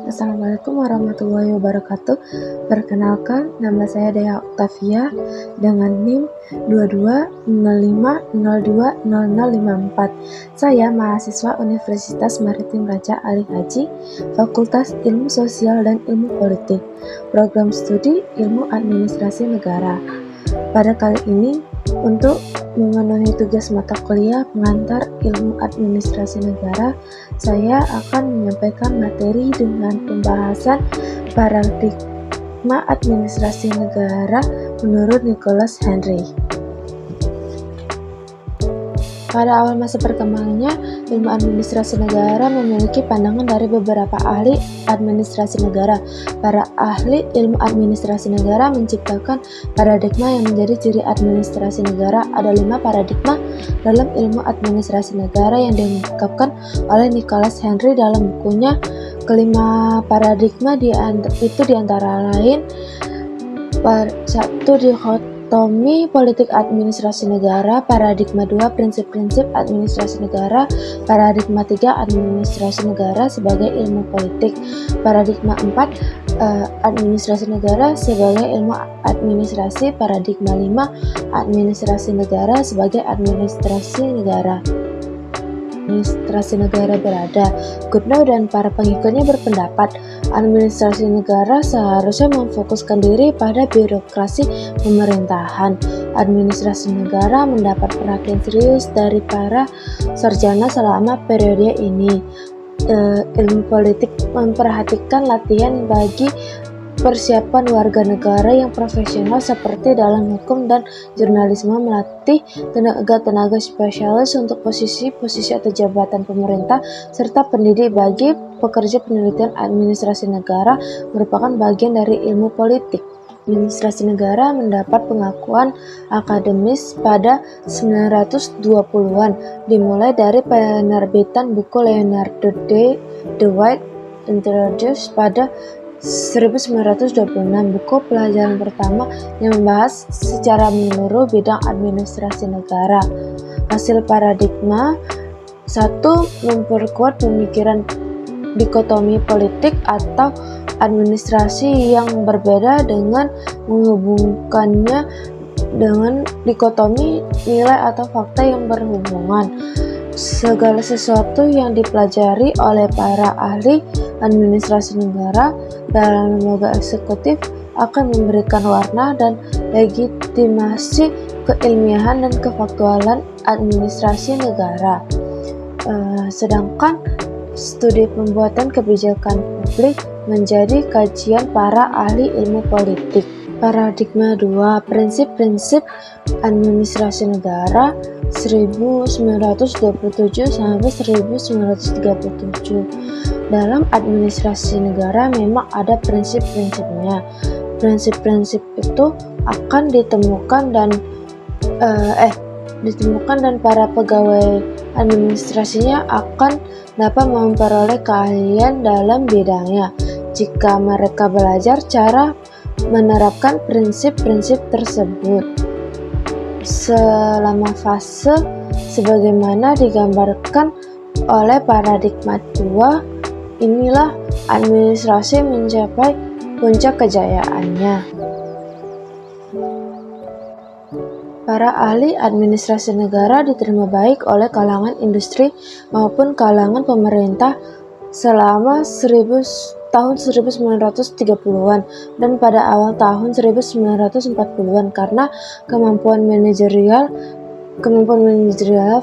Assalamualaikum warahmatullahi wabarakatuh. Perkenalkan, nama saya Dea Octavia dengan NIM 2205020054. Saya mahasiswa Universitas Maritim Raja Ali Haji, Fakultas Ilmu Sosial dan Ilmu Politik, Program Studi Ilmu Administrasi Negara. Pada kali ini, untuk memenuhi tugas mata kuliah pengantar ilmu administrasi negara, saya akan menyampaikan materi dengan pembahasan paradigma administrasi negara menurut Nicholas Henry. Pada awal masa perkembangannya, ilmu administrasi negara memiliki pandangan dari beberapa ahli administrasi negara. Para ahli ilmu administrasi negara menciptakan paradigma yang menjadi ciri administrasi negara. Ada 5 paradigma dalam ilmu administrasi negara yang diungkapkan oleh Nicholas Henry dalam bukunya. Kelima paradigma itu diantara lain: 1. Dikotomi politik administrasi negara. Paradigma 2, prinsip-prinsip administrasi negara. Paradigma 3, administrasi negara sebagai ilmu politik. Paradigma 4, administrasi negara sebagai ilmu administrasi. Paradigma 5, administrasi negara sebagai administrasi negara. Administrasi negara berada. Goodnow dan para pengikutnya berpendapat administrasi negara seharusnya memfokuskan diri pada birokrasi pemerintahan. Administrasi negara mendapat perhatian serius dari para sarjana selama periode ini. Ilmu politik memperhatikan latihan bagi persiapan warga negara yang profesional seperti dalam hukum dan jurnalisme, melatih tenaga-tenaga spesialis untuk posisi-posisi atau jabatan pemerintah, serta pendidik bagi pekerja penelitian. Administrasi negara merupakan bagian dari ilmu politik. Administrasi negara mendapat pengakuan akademis pada 1920-an, dimulai dari penerbitan buku Leonardo de White Introduced pada 1926, buku pelajaran pertama yang membahas secara menyeluruh bidang administrasi negara. Hasil paradigma 1. Memperkuat pemikiran dikotomi politik atau administrasi yang berbeda dengan menghubungkannya dengan dikotomi nilai atau fakta yang berhubungan. Segala sesuatu yang dipelajari oleh para ahli administrasi negara dalam lembaga eksekutif akan memberikan warna dan legitimasi keilmiahan dan kefaktualan administrasi negara. Sedangkan studi pembuatan kebijakan publik menjadi kajian para ahli ilmu politik. Paradigma 2, prinsip-prinsip administrasi negara 1927 sampai 1937. Dalam administrasi negara memang ada prinsip-prinsipnya. Prinsip-prinsip itu akan ditemukan dan para pegawai administrasinya akan dapat memperoleh keahlian dalam bidangnya jika mereka belajar cara menerapkan prinsip-prinsip tersebut. Selama fase sebagaimana digambarkan oleh paradigma 2, inilah administrasi mencapai puncak kejayaannya. Para ahli administrasi negara diterima baik oleh kalangan industri maupun kalangan pemerintah selama tahun 1930-an dan pada awal tahun 1940-an karena kemampuan manajerial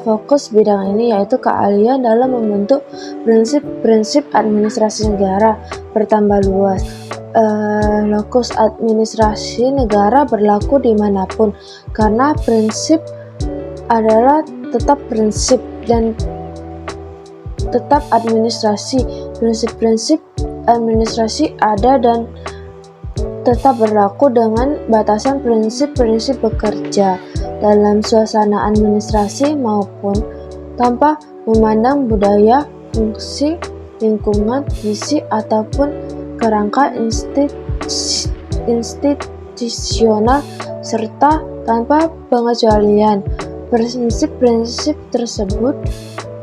fokus bidang ini, yaitu keahlian dalam membentuk prinsip-prinsip administrasi negara bertambah luas. Lokus administrasi negara berlaku dimanapun karena prinsip adalah tetap prinsip dan tetap administrasi. Prinsip-prinsip administrasi ada dan tetap berlaku dengan batasan prinsip-prinsip bekerja dalam suasana administrasi maupun tanpa memandang budaya, fungsi, lingkungan, misi, ataupun kerangka institusional serta tanpa pengecualian. Prinsip-prinsip tersebut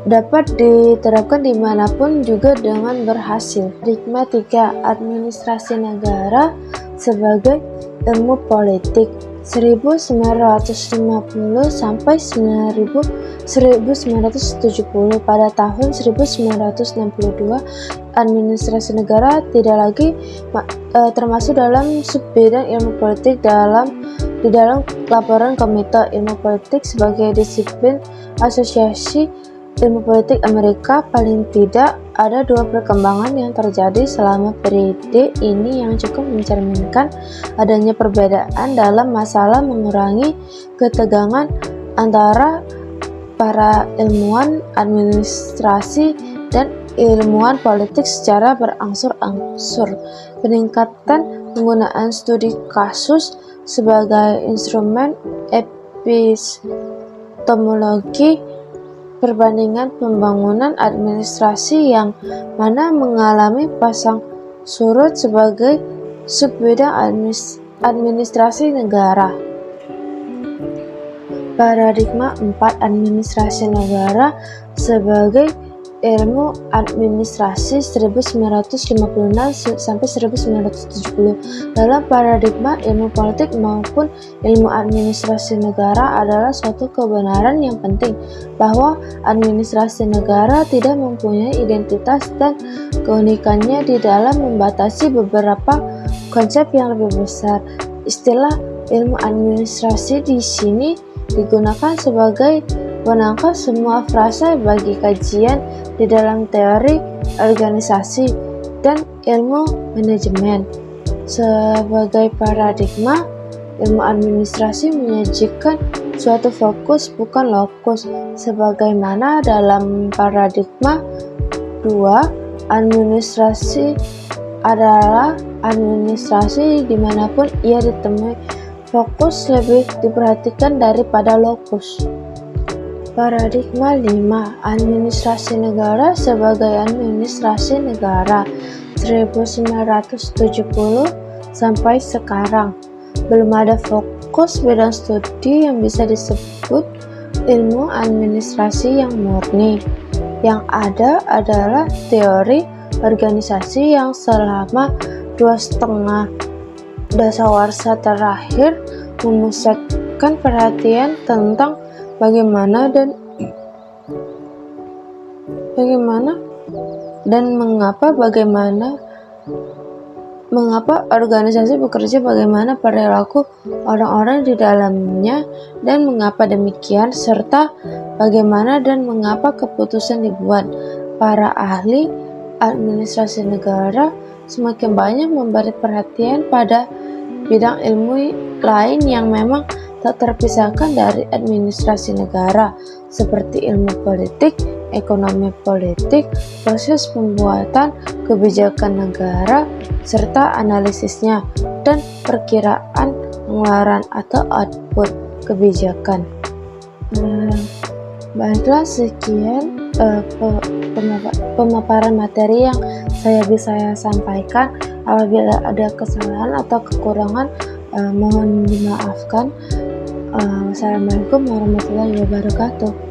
dapat diterapkan dimanapun juga dengan berhasil. Paradigma 3. Administrasi negara sebagai ilmu politik 1950 sampai 1970. Pada tahun 1962, administrasi negara tidak lagi termasuk dalam subbidang ilmu politik di dalam laporan Komite Ilmu Politik sebagai disiplin Asosiasi Ilmu Politik Amerika. Paling tidak ada dua perkembangan yang terjadi selama periode ini yang cukup mencerminkan adanya perbedaan dalam masalah mengurangi ketegangan antara para ilmuwan administrasi dan ilmuwan politik secara berangsur-angsur. Peningkatan penggunaan studi kasus sebagai instrumen epistemologi perbandingan pembangunan administrasi yang mana mengalami pasang surut sebagai subbidang administrasi negara. Paradigma 4. Administrasi negara sebagai ilmu administrasi 1956 sampai 1970. Dalam paradigma ilmu politik maupun ilmu administrasi negara adalah suatu kebenaran yang penting bahwa administrasi negara tidak mempunyai identitas dan keunikannya di dalam membatasi beberapa konsep yang lebih besar. Istilah ilmu administrasi di sini digunakan sebagai penangkal semua frasa bagi kajian di dalam teori organisasi dan ilmu manajemen. Sebagai paradigma, ilmu administrasi menyajikan suatu fokus bukan lokus, sebagaimana dalam paradigma 2, administrasi adalah administrasi dimanapun ia ditemui. Fokus lebih diperhatikan daripada lokus. Paradigma 5. Administrasi negara sebagai administrasi negara 1970 sampai sekarang. Belum ada fokus bidang studi yang bisa disebut ilmu administrasi yang murni. Yang ada adalah teori organisasi yang selama 2,5 dasawarsa terakhir memusatkan perhatian tentang bagaimana mengapa organisasi bekerja, bagaimana perilaku orang-orang di dalamnya dan mengapa demikian, serta bagaimana dan mengapa keputusan dibuat. Para ahli administrasi negara semakin banyak memberi perhatian pada bidang ilmu lain yang memang tak terpisahkan dari administrasi negara, seperti ilmu politik, ekonomi politik, proses pembuatan kebijakan negara, serta analisisnya, dan perkiraan pengeluaran atau output kebijakan. Baiklah, sekian pemaparan materi yang bisa saya sampaikan. Apabila ada kesalahan atau kekurangan, mohon dimaafkan. Wassalamualaikum warahmatullahi wabarakatuh.